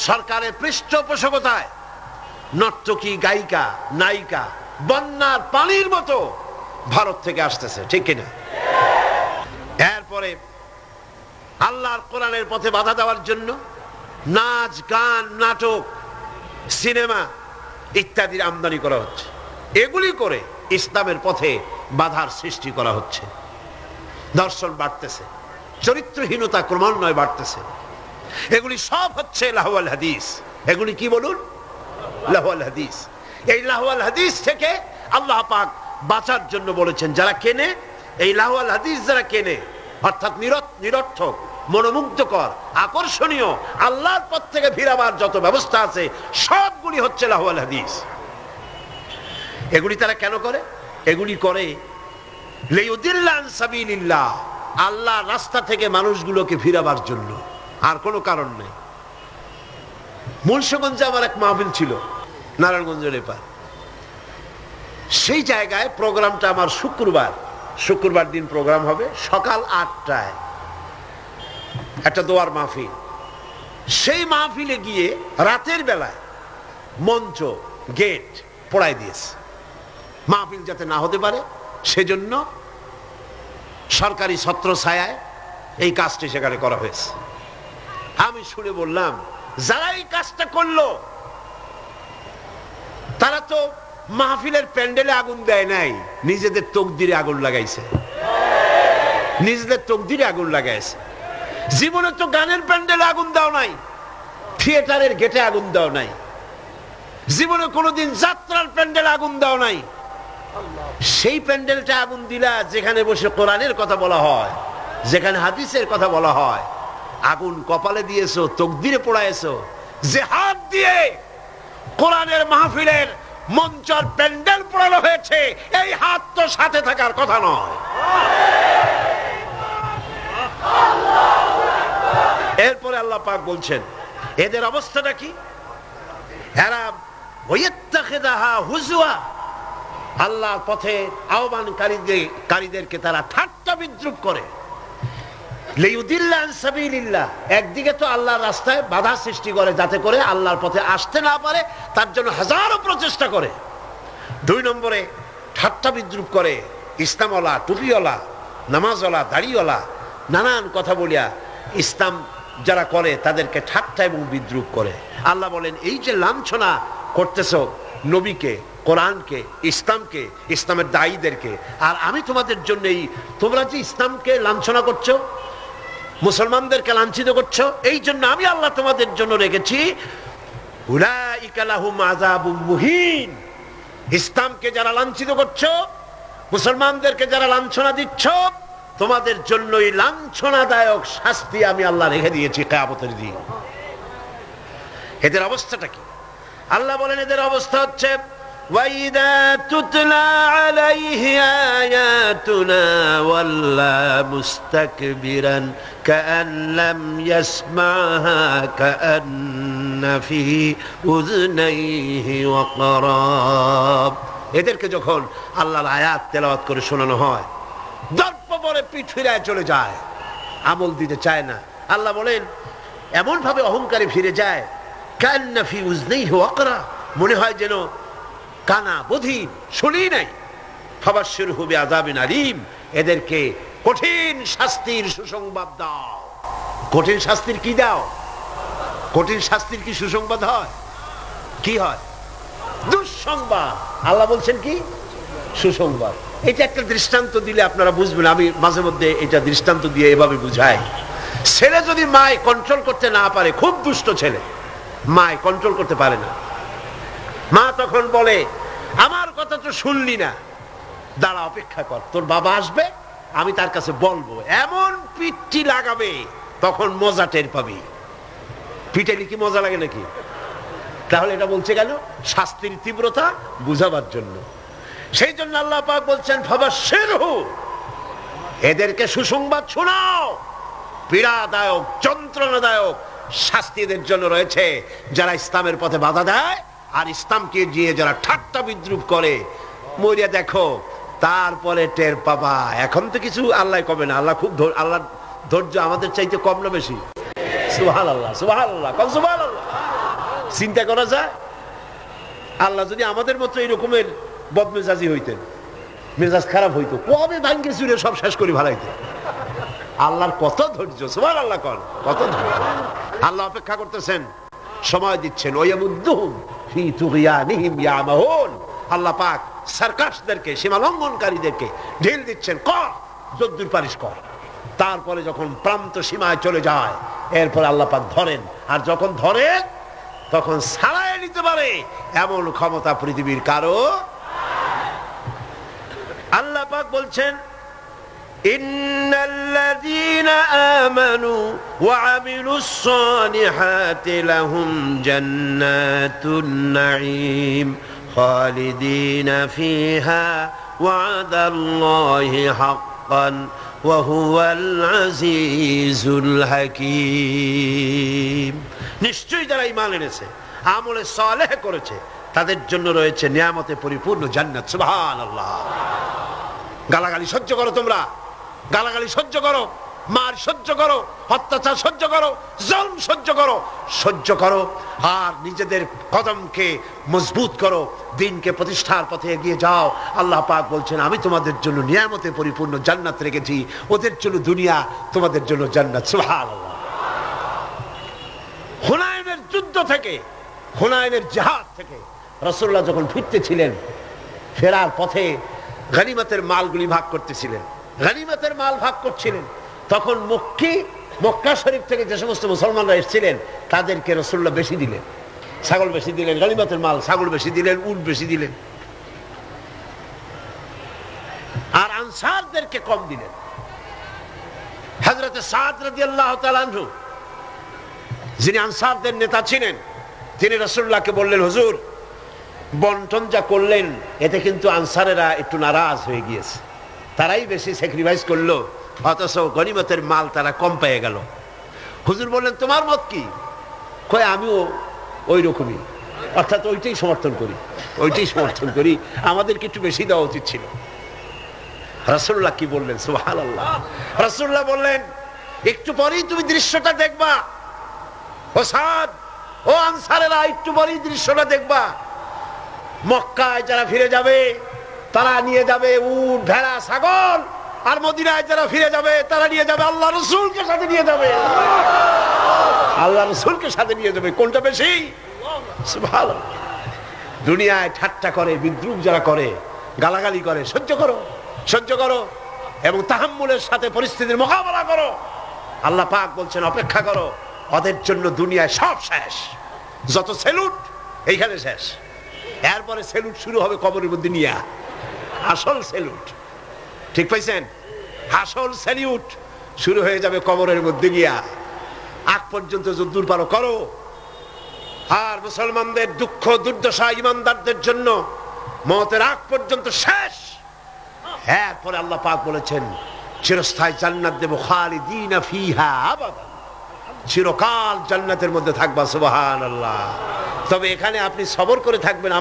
সরকারের পৃষ্ঠপোষকতায় নর্তকী, গায়িকা, নায়িকা বন্যার পানির মতো ভারত থেকে আসতেছে। ঠিক কিনা? এরপরে আল্লাহর কোরআনের পথে বাধা দেওয়ার জন্য নাচ, গান, নাটক, সিনেমা ইত্যাদির আমদানি করা হচ্ছে। এগুলি করে ইসলামের পথে বাধার সৃষ্টি করা হচ্ছে। দর্শন বাড়তেছে, চরিত্রহীনতা ক্রমান্বয়ে বাড়তেছে। এগুলি সব হচ্ছে লাহওয়াল হাদিস। এগুলি কি বলুন? লাহওয়াল হাদিস। এই লাহওয়াল হাদিস থেকে আল্লাহ পাক বাঁচার জন্য বলেছেন, যারা কেনে এই লাহওয়াল হাদিস, যারা কেনে অর্থাৎ নিরর্থক, মনোমুগ্ধকর, আকর্ষণীয়, আল্লাহর পথ থেকে ফিরাবার যত ব্যবস্থা আছে সবগুলি হচ্ছে লাহওয়াল হাদিস। এগুলি তারা কেন করে? এগুলি করে লিয়ুদিল্লা আন সাবিলিল্লাহ, আল্লাহর রাস্তা থেকে মানুষগুলোকে ফিরাবার জন্য, আর কোনো কারণ নেই। মুন্সিগঞ্জে আমার এক মাহফিল ছিল, নারায়ণগঞ্জের এপার। সেই জায়গায় প্রোগ্রামটা আমার শুক্রবার দিন প্রোগ্রাম হবে সকাল 8টায়, একটা দোয়ার মাহফিল। সেই মাহফিলে গিয়ে রাতের বেলায় মঞ্চ গেট পোড়াই দিয়েছে, মাহফিল যাতে না হতে পারে সেজন্য সরকারি ছত্রছায়ায় এই কাজটি সেখানে করা হয়েছে। আমি শুনে বললাম, যারা এই কাজটা করলো তারা তো মাহফিলের প্যান্ডেলে আগুন দেয় নাই, নিজেদের তকদিরে আগুন লাগাইছে, নিজেদের তকদিরে আগুন লাগাইছে। জীবনে তো গানের প্যান্ডেলে আগুন দাও নাই, থিয়েটারের গেটে আগুন দাও নাই, জীবনে কোনোদিন যাত্রার প্যান্ডেলে আগুন দাও নাই। সেই প্যান্ডেলটা আগুন দিলা যেখানে বসে কোরআনের কথা বলা হয়, যেখানে হাদিসের কথা বলা হয়। আগুন কপালে দিয়েছো, তকদিরে পোড়াইছো। যে হাত দিয়ে কোরআনের মাহফিলের মঞ্চর প্যান্ডেল পোড়ানো হয়েছে, এই হাত তো সাথে থাকার কথা নয়। এরপরে আল্লাহ পাক বলছেন, এদের অবস্থাটা কি? এরা ওয়াত্তাখিদাহা হুজওয়া, আল্লাহর পথে আহ্বানকারীদেরকে তারা ঠাট্টা বিদ্রুপ করে। লিউদিল্লা আন সাবিলিল্লাহ, একদিকে তো আল্লাহর রাস্তায় বাধা সৃষ্টি করে যাতে করে আল্লাহর পথে আসতে না পারে, তার জন্য হাজারো প্রচেষ্টা করে। 2 নম্বরে ঠাট্টা বিদ্রুপ করে ইসলামওয়ালা, টুপিওয়ালা, নামাজওয়ালা, দাড়িওয়ালা, নানান কথা বলিয়া ইসলাম যারা করে তাদেরকে ঠাট্টা এবং বিদ্রুপ করে। আল্লাহ বলেন, এই যে লাঞ্ছনা করতেছ নবীকে, কোরআনকে, ইসলামকে, ইসলামের দায়ীদেরকে, আর আমি তোমাদের জন্য তোমরা যে ইসলামকে লাঞ্ছনা করছো, মুসলমানদেরকে লাঞ্ছিত করছো, এই জন্য আমি আল্লাহ তোমাদের জন্য রেখেছি উলাইকা লাহুম আযাবুম মুহিন। ইসলামকে যারা লাঞ্ছিত করছো, মুসলমানদেরকে যারা লাঞ্ছনা দিচ্ছ, তোমাদের জন্যই লাঞ্ছনাদায়ক শাস্তি আমি আল্লাহ রেখে দিয়েছি কিয়ামতের দিন। এদের অবস্থাটা কি? আল্লাহ বলেন, এদের অবস্থা হচ্ছে وَإِذَا تُتْلَى عَلَيْهِ آيَاتُنَا وَلَّى مُسْتَكْبِرًا كَأَنْ لَّمْ يَسْمَعْهَا كَأَنَّ فِي أُذُنَيْهِ وَقْرًا। এদেরকে যখন আল্লাহর আয়াত তেলাওয়াত করে শোনানো হয়, দর্প পরে পিঠ ফিরায় চলে যায়, আমল দিতে চায় না। আল্লাহ বলেন, এমন ভাবে অহংকারে ফিরে যায়, কান্না ফি উযনাইহি ওয়াকরা, মনে হয় যেন কানা বধির, শুনি নাই। ফাবাশশিরহু বিআযাবিন আলীম, এদেরকে কঠিন শাস্তির সুসংবাদ দাও। কঠিন শাস্তির কি দাও? কঠিন শাস্তির কি সুসংবাদ হয়? কি হয়? দুঃসংবাদ। আল্লাহ বলছেন কি? সুসংবাদ। এটা একটা দৃষ্টান্ত দিলে আপনারা বুঝবেন। আমি মাঝে মধ্যে এটা দৃষ্টান্ত দিয়ে এভাবে বুঝাই। ছেলে যদি মায় কন্ট্রোল করতে না পারে, খুব দুষ্ট ছেলে, মায় কন্ট্রোল করতে পারে না, মা তখন বলে, আমার কথা তো শুনলি না, দাঁড়া, অপেক্ষা কর, তোর বাবা আসবে, আমি তার কাছে বলবো। এমন পিঠটি লাগাবে, তখন মজা টের পাবি। পিটাইলে কি মজা লাগে নাকি? তাহলে এটা বলছে কেন? শাস্তির তীব্রতা বুঝাবার জন্য। সেই জন্য আল্লাহ পাক বলছেন, ফাবাশশিরহু, এদেরকে সুসংবাদ শোনাও। পীড়াদায়ক, যন্ত্রণাদায়ক শাস্তি এদের জন্য রয়েছে যারা ইসলামের পথে বাধা দেয় আর ইসলামকে দিয়ে যারা ঠাট্টা বিদ্রুপ করে। মরিয়া দেখো, তারপরে টের পাবা। এখন তো কিছু আল্লাহ কবে না, আল্লাহ খুব, আল্লাহর ধৈর্য আমাদের চাইতে কম না বেশি? সুবহানাল্লাহ, সুবহানাল্লাহ, কম সুবহানাল্লাহ। চিন্তা করা যায়, আল্লাহ যদি আমাদের মতো এইরকমের বদমেজাজি হইতেন, মেজাজ খারাপ হইতো, কবে ভাঙ্গে চুরে সব শেষ করে ভালাইতেন। আল্লাহর কত ধৈর্য, সুবহানাল্লাহ, কত ধৈর্য। আল্লাহ অপেক্ষা করতেছেন, সময় দিচ্ছেন। ওয়ায়ামুদ্দুহুম ফি তুগয়ানিহিম ইয়ামাহুন, আল্লাহ পাক সার্কাসদেরকে, সীমা লঙ্ঘনকারীদেরকে ঢিল দিচ্ছেন, কর, যদ্দুর পারিস কর। তারপরে যখন প্রান্ত সীমায় চলে যায়, এরপর আল্লাহ পাক ধরেন, আর যখন ধরেন তখন ছাড়াই নিতে পারে এমন ক্ষমতা পৃথিবীর কারো। আল্লাহ পাক বলছেন, ইন্নাল্লাযীনা আমানু ওয়া আমিলুস সালিহাতি লাহুম জান্নাতুন নাঈম খালিদিনা ফিহা ওয়াদাল্লাহি হাক্কান ওয়া হুয়াল আজিজুল হাকীম। নিশ্চয়ই যারা ঈমান এনেছে, আমলে সালেহ করেছে, তাদের জন্য রয়েছে নিয়ামতে পরিপূর্ণ জান্নাত। সুবহানাল্লাহ। গালাগালি সহ্য করো, তোমরা গালাগালি সহ্য করো, মার সহ্য করো, অত্যাচার সহ্য করো, জুলম সহ্য করো, আর নিজেদের কদমকে মজবুত করো, দ্বীনকে প্রতিষ্ঠার পথে এগিয়ে যাও। আল্লাহ পাক বলছেন, আমি তোমাদের জন্য নিয়ামতে পরিপূর্ণ জান্নাত রেখেছি, ওদের জন্য দুনিয়া, তোমাদের জন্য জান্নাত। সুবহানাল্লাহ। হুনাইনের যুদ্ধ থেকে, হুনাইনের জিহাদ থেকে রাসূলুল্লাহ যখন ফিরতেছিলেন, ফেরার পথে গনিমতের মালগুলি ভাগ করতেছিলেন, গনিমতের মাল ভাগ করছিলেন, তখন মক্কা শরীফ থেকে যে সমস্ত মুসলমানরা এসেছিলেন তাদেরকে রাসূলুল্লাহ বেশি দিলেন, ছাগল বেশি দিলেন, গনিমতের মাল ছাগল বেশি দিলেন, উট বেশি দিলেন, আর আনসারদেরকে কম দিলেন। হযরত সাদ রাদিয়াল্লাহু তাআলা আনহু, যিনি আনসারদের নেতা ছিলেন, তিনি রাসূলুল্লাহকে বললেন, হুজুর, বন্টন যা করলেন এতে কিন্তু আনসারেরা একটু নারাজ হয়ে গিয়েছে, তারাই বেশি স্যাক্রিফাইস করলো, অথচ গনিমতের মাল তারা কম পেয়ে গেল। হুজুর বললেন, তোমার মত কি? কয়, আমিও ওই রকমই, অর্থাৎ ওইটাই সমর্থন করি, আমাদেরকে একটু বেশি দেওয়া উচিত ছিল। রাসূলুল্লাহ কি বললেন? সুবহানাল্লাহ। রাসূলুল্লাহ বললেন, একটু পরেই তুমি দৃশ্যটা দেখবা, ও সাদ, ও আনসারেরা, একটু পরেই দৃশ্যটা দেখবা। মক্কায় যারা ফিরে যাবে তারা নিয়ে যাবে উট, ভেড়া, ছাগল, আর মদিনায় যারা ফিরে যাবে তারা নিয়ে যাবে আল্লাহ রাসূলকে সাথে নিয়ে যাবে, আল্লাহ রাসূলকে সাথে নিয়ে যাবে। কোনটা বেশি? সুবহানাল্লাহ। দুনিয়ায় ঠাট্টা করে, বিদ্রুপ যারা করে, গালাগালি করে, সহ্য করো এবং তাহাম্মুলের সাথে পরিস্থিতির মোকাবেলা করো। আল্লাহ পাক বলছেন, অপেক্ষা করো, ওদের জন্য দুনিয়ায় সব শেষ, যত সেলুট এইখানে শেষ, এরপরে সেলুট শুরু হবে কবরের মধ্যে নিয়ে, আসল সেলুট, ঠিক পাইছেন? আসল সেলুট শুরু হয়ে যাবে কবরের মধ্যে গিয়া। আগ পর্যন্ত যদ্দূর পারো করো। আর মুসলমানদের দুঃখ দুর্দশা ঈমানদারদের জন্য মওতের আগ পর্যন্ত শেষ। এরপরে আল্লাহ পাক বলেছেন, চিরস্থায়ী জান্নাত দেব, খালিদিনা ফিহা আবাদা, চিরকাল জান্নাতের মধ্যে থাকবা। সুবহানাল্লাহ। তবে এখানে আপনি সবর করে থাকবেন,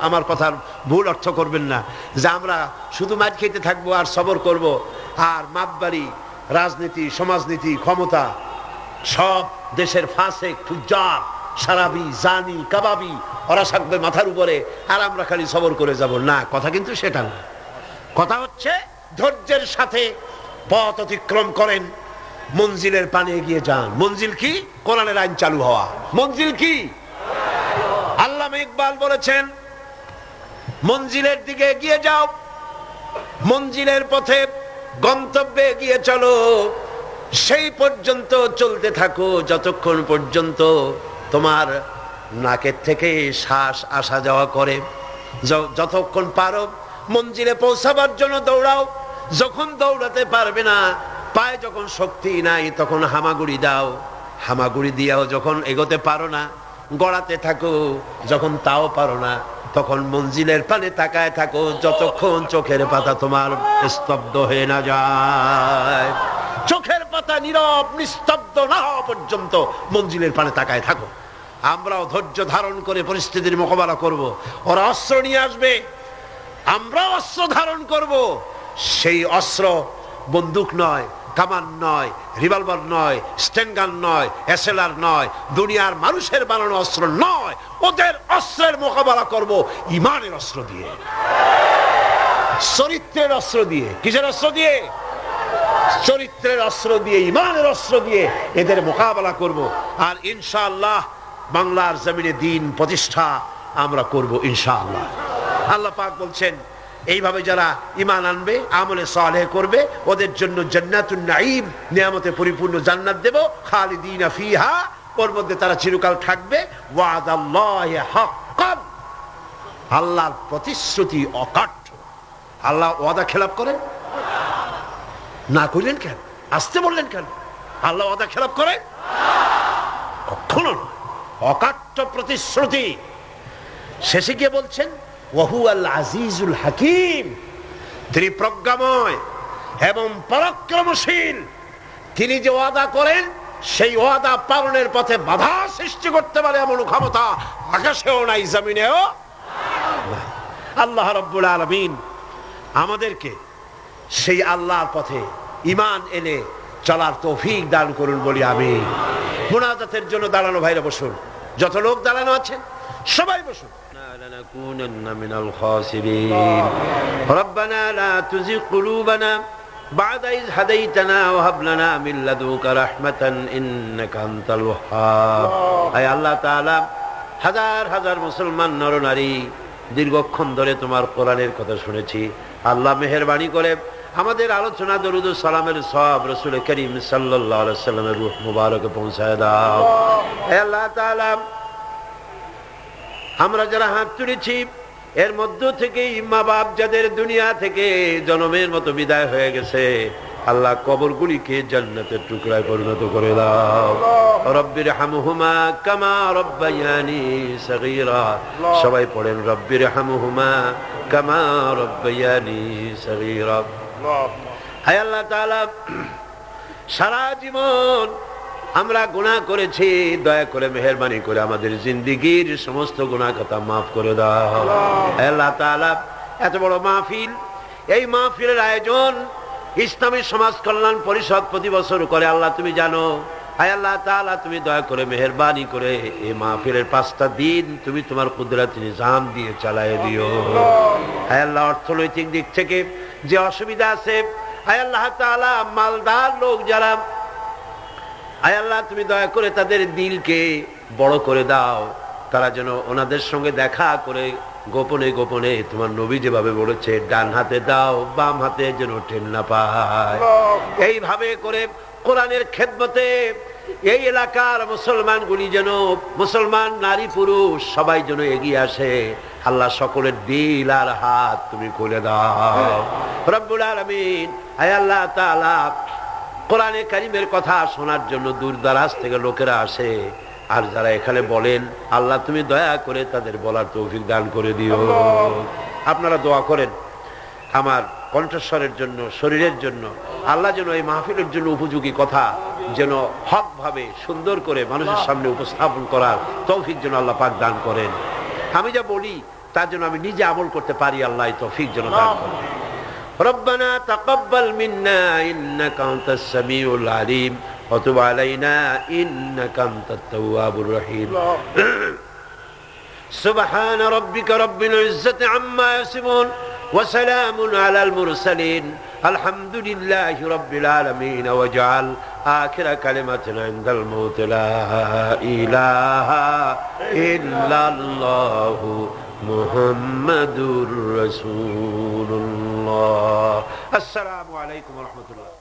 আমার কথার ভুল অর্থ করবেন না যে আমরা শুধু মার খেতে থাকবো আর সবর করব, আর মাপবাড়ি, রাজনীতি, সমাজনীতি, ক্ষমতা, সব দেশের ফাসেক, ফুজ্জার, সারাবি, জানি, কাবাবি, ওরা থাকবে মাথার উপরে, আর আমরা খালি সবর করে যাব না। কথা কিন্তু সেটা না। কথা হচ্ছে ধৈর্যের সাথে পথ অতিক্রম করেন, মঞ্জিলের পানে এগিয়ে যান। মঞ্জিল কি? কোরআনের আইন চালু হওয়া। মঞ্জিল কি? আল্লামা ইকবাল বলেছেন, মঞ্জিলের দিকে এগিয়ে যাও, মঞ্জিলের পথে গন্তব্যে এগিয়ে চলো, সেই পর্যন্ত চলতে থাকো যতক্ষণ পর্যন্ত তোমার নাকের থেকে শ্বাস আসা যাওয়া করে। যতক্ষণ পারো মঞ্জিলে পৌঁছাবার জন্য দৌড়াও, যখন দৌড়াতে পারবে না, পায়ে যখন শক্তি নাই, তখন হামাগুড়ি দাও, হামাগুড়ি দিয়াও যখন এগোতে পারো না, গড়াতে থাকো, যখন তাও পারো না, তখন মঞ্জিলের পানে তাকায় থাকো, যতক্ষণ চোখের পাতা তোমার স্তব্ধ হয়ে না যায়। চোখের পাতা নীরব নিস্তব্ধ না হওয়া পর্যন্ত মঞ্জিলের পানে তাকায় থাকো। আমরাও ধৈর্য ধারণ করে পরিস্থিতির মোকাবেলা করব। ওরা অস্ত্র নিয়ে আসবে, আমরাও অস্ত্র ধারণ করব। সেই অস্ত্র বন্দুক নয়, কামান নয়, রিভলভার নয়, স্ট্যান্ডগান নয়, এসএলআর নয়, দুনিয়ার মানুষের বানানো অস্ত্র নয়। ওদের অস্ত্রের মোকাবেলা করব ঈমানের অস্ত্র দিয়ে, চরিত্রের অস্ত্র দিয়ে। কিসের অস্ত্র দিয়ে? চরিত্রের অস্ত্র দিয়ে, ঈমানের অস্ত্র দিয়ে এদের মোকাবেলা করব। আর ইনশাআল্লাহ বাংলার জমিনে দ্বীন প্রতিষ্ঠা আমরা করব ইনশাআল্লাহ। আল্লাহ পাক বলছেন, এইভাবে যারা ঈমান আনবে, আমলে সালেহ করবে, ওদের জন্য জান্নাতুন নাঈম, নিয়ামতে পরিপূর্ণ জান্নাত দেব, খালিদিনা ফিহা, ওর মধ্যে তারা চিরকাল থাকবে। ওয়াদাল্লাহি হাক্কান, আল্লাহর প্রতিশ্রুতি অকাট্য। আল্লাহ ওয়াদা খেলাপ করেন না? কইলেন কেন? আসতে বললেন কেন? আল্লাহ ওয়াদা খেলাপ করেন? কখনো না। অকাট্য প্রতিশ্রুতি। শেষে গিয়ে বলছেন, ওয়াহুয়াল আজিজুল হাকিম, তিনি প্রজ্ঞাময় এবং পরাক্রমশীল। তিনি যে ওয়াদা করেন সেই ওয়াদা পালনের পথে বাধা সৃষ্টি করতে পারে এমন ক্ষমতা আকাশেও নাই, জমিনেও নাই। আল্লাহ রাব্বুল আলামিন আমাদেরকে সেই আল্লাহর পথে ঈমান এনে চলার তৌফিক দান করুন বলি আমিন। মুনাজাতের জন্য দাঁড়ানো ভাইরা বসুন, যত লোক দাঁড়ানো আছেন সবাই বসুন। لنكونن من الخاسرين ربنا لا تزغ قلوبنا بعد إذ هديتنا وهب لنا من لدنك رحمة إنك أنت الوهاب। আয় আল্লাহ তাআলা, হাজার হাজার মুসলমান নরনারী দীর্ঘক্ষণ ধরে তোমার কোরআনের কথা শুনেছি। আল্লাহ মেহেরবানি করে আমাদের আলোচনা দরুদ ও সালামের সওয়াব রাসূল করিম সাল্লাল্লাহু আলাইহি ওয়াসাল্লামের রূহ মুবারকে পৌঁছায় দাও। হে আল্লাহ তাআলা, আমরা যারা হাত তুলেছি এর মধ্য থেকে মা বাপ যাদের দুনিয়া থেকে জন্মের মতো বিদায় হয়ে গেছে, আল্লাহ কবরগুলিকে জান্নাতের টুকরায় পরিণত করে দাও। রব্বির হামহুমা কামা রব্বায়ানি সগীরা। সবাই পড়েন রব্বির হামহুমা কামা রব্বায়ানি সগীরা। হায় আল্লাহ তাআলা, সারা জীবন আমরা গুনাহ করেছি, দয়া করে মেহেরবানি করে আমাদের জিন্দেগীর সমস্ত গুনাহ খাতা মাফ করে দাও। হে আল্লাহ তাআলা, এত বড় মাহফিল, এই মাহফিলের আয়োজন ইসলামী সমাজ কল্যাণ পরিষদ প্রতি বছর করে। আল্লাহ তুমি জানো। হে আল্লাহ তাআলা, তুমি দয়া করে মেহেরবানি করে এই মাহফিলের 5টা দিন তুমি তোমার কুদরতি নিজাম দিয়ে চালায় দিও। হে আল্লাহ, অর্থনৈতিক দিক থেকে যে অসুবিধা আছে, হে আল্লাহ তাআলা, মালদার লোক যারা, আয় আল্লাহ তুমি দয়া করে তাদের দিলকে বড় করে দাও, তারা যেন ওনাদের সঙ্গে দেখা করে গোপনে গোপনে তোমার নবী যেভাবে বলেছে ডান হাতে দাও বাম হাতে যেন টেন না পায়, এইভাবে করে কোরআনের খেদমতে এই এলাকার মুসলমানগুলি যেন, মুসলমান নারী পুরুষ সবাই যেন এগিয়ে আসে। আল্লাহ সকলের দিল আর হাত তুমি খুলে দাও রব্বুল আলামিন। আয় আল্লাহ তাআলা, কোরআনে কারীমের কথা শোনার জন্য দূর দারাজ থেকে লোকেরা আসে, আর যারা এখানে বলেন আল্লাহ তুমি দয়া করে তাদের বলার তৌফিক দান করে দিও। আপনারা দোয়া করেন আমার কণ্ঠস্বরের জন্য, শরীরের জন্য, আল্লাহ যেন এই মাহফিলের জন্য উপযোগী কথা যেন হক ভাবে সুন্দর করে মানুষের সামনে উপস্থাপন করার তৌফিক যেন আল্লাহ পাক দান করেন। আমি যা বলি তার জন্য আমি নিজে আমল করতে পারি, আল্লাহ এই তৌফিক যেন দান করেন। ربنا تقبل منا إنك أنت السميع العليم وتب علينا إنك أنت التواب الرحيم سبحان ربك رب العزة عما يصفون وسلام على المرسلين الحمد لله رب العالمين واجعل آخر كلمتنا عند الموت لا إله إلا الله محمد رسول الله। السلام عليكم ورحمة الله।